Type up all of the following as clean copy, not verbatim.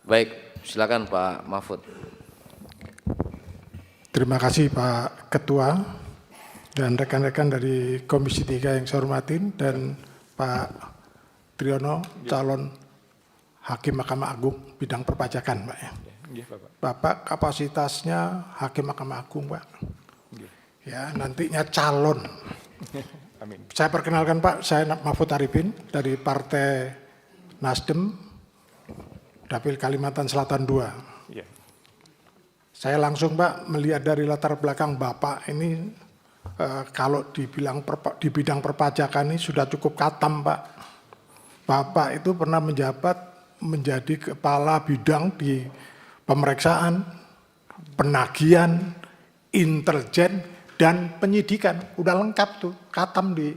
Baik, silakan Pak Mahfud. Terima kasih Pak Ketua dan rekan-rekan dari Komisi 3 yang saya hormatin dan Pak Triyono, calon Hakim Mahkamah Agung bidang perpajakan, Pak ya. Bapak kapasitasnya Hakim Mahkamah Agung, Pak. Ya, nantinya calon. Amin. Saya perkenalkan Pak, saya Mahfud Arifin dari Partai Nasdem, Dapil Kalimantan Selatan 2. Ya. Saya langsung Pak melihat dari latar belakang Bapak ini kalau dibilang di bidang perpajakan ini sudah cukup katam Pak. Bapak itu pernah menjabat menjadi kepala bidang di pemeriksaan, penagihan, intelijen, dan penyidikan. Udah lengkap tuh, katam di.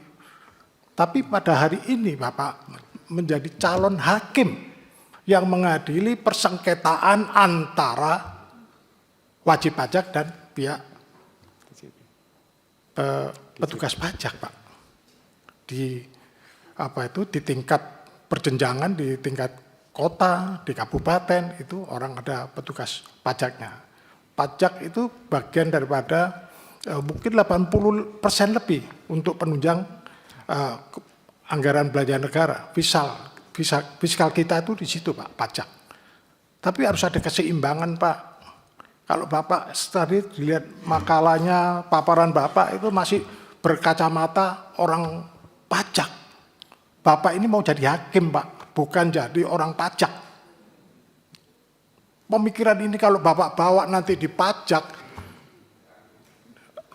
Tapi pada hari ini Bapak menjadi calon hakim yang mengadili persengketaan antara wajib pajak dan pihak petugas pajak, Pak. Di tingkat perjenjangan, di tingkat kota, di kabupaten itu orang ada petugas pajaknya. Pajak itu bagian daripada mungkin 80% lebih untuk penunjang anggaran belanja negara. Fiskal kita itu di situ Pak, pajak. Tapi harus ada keseimbangan Pak. Kalau Bapak tadi dilihat makalahnya, paparan Bapak itu masih berkacamata orang pajak. Bapak ini mau jadi hakim Pak, bukan jadi orang pajak. Pemikiran ini kalau Bapak bawa nanti di pajak,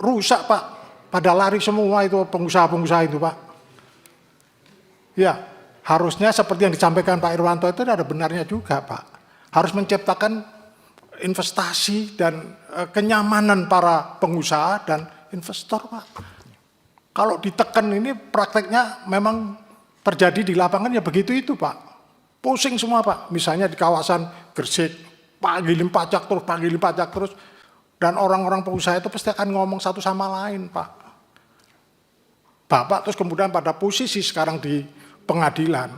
rusak Pak. Pada lari semua itu pengusaha-pengusaha itu Pak. Ya, harusnya seperti yang disampaikan Pak Irwanto itu ada benarnya juga Pak. Harus menciptakan investasi dan kenyamanan para pengusaha dan investor Pak. Kalau ditekan ini prakteknya memang terjadi di lapangan ya begitu itu Pak. Pusing semua Pak. Misalnya di kawasan Gresik, panggilin pajak terus. Dan orang-orang pengusaha itu pasti akan ngomong satu sama lain Pak. Bapak terus kemudian pada posisi sekarang di pengadilan.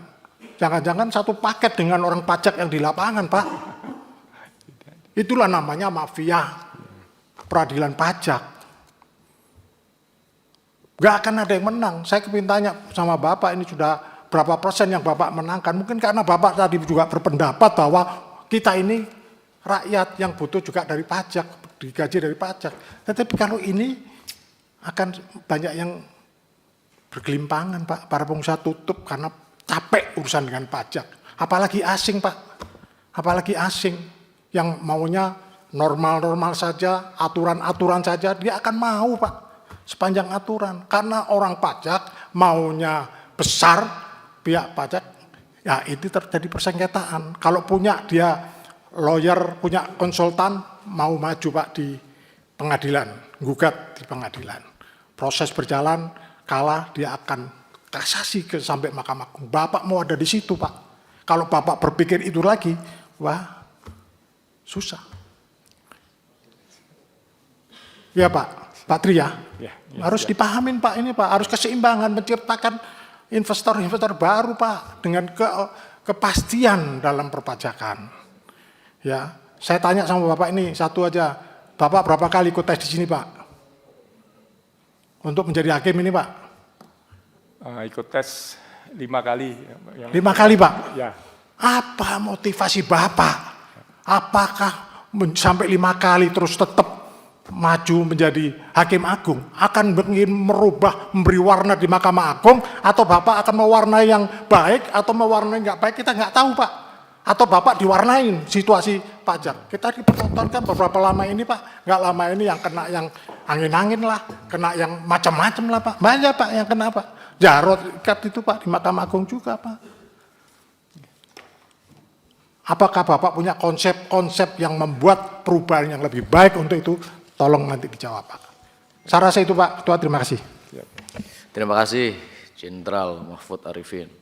Jangan-jangan satu paket dengan orang pajak yang di lapangan Pak. Itulah namanya mafia peradilan pajak. Gak akan ada yang menang. Saya kepingin tanya sama Bapak ini sudah berapa persen yang Bapak menangkan. Mungkin karena Bapak tadi juga berpendapat bahwa kita ini rakyat yang butuh juga dari pajak, digaji dari pajak. Tetapi kalau ini akan banyak yang bergelimpangan Pak. Para pengusaha tutup karena capek urusan dengan pajak. Apalagi asing Pak. Apalagi asing. Yang maunya normal-normal saja, aturan-aturan saja, dia akan mau Pak, sepanjang aturan. Karena orang pajak maunya besar, pihak pajak, ya itu terjadi persengketaan. Kalau punya dia lawyer, punya konsultan, mau maju Pak di pengadilan, gugat di pengadilan. Proses berjalan, kalah, dia akan kasasi sampai Mahkamah Agung. Bapak mau ada di situ Pak. Kalau Bapak berpikir itu lagi, wah, susah. Ya Pak Tri ya. Harus dipahamin Pak ini Pak, harus keseimbangan menciptakan investor-investor baru Pak dengan kepastian dalam perpajakan. Ya, saya tanya sama Bapak ini satu aja. Bapak berapa kali ikut tes di sini Pak? Untuk menjadi hakim ini Pak? Ikut tes 5 kali. 5 kali Pak? Ya. Apa motivasi Bapak? Apakah sampai 5 kali terus tetap maju menjadi hakim agung? Akan ingin merubah, memberi warna di Mahkamah Agung? Atau Bapak akan mewarnai yang baik atau mewarnai yang nggak baik? Kita nggak tahu Pak. Atau Bapak diwarnain situasi pajak? Kita dipertontonkan beberapa lama ini Pak. Nggak lama ini yang kena yang angin-angin lah. Kena yang macam-macam lah Pak. Banyak Pak yang kena Pak. Jarod ikat itu Pak di Mahkamah Agung juga Pak. Apakah Bapak punya konsep-konsep yang membuat perubahan yang lebih baik untuk itu? Tolong nanti dijawab Pak. Saya rasa itu Pak Ketua, terima kasih. Terima kasih Jenderal Mahfud Arifin.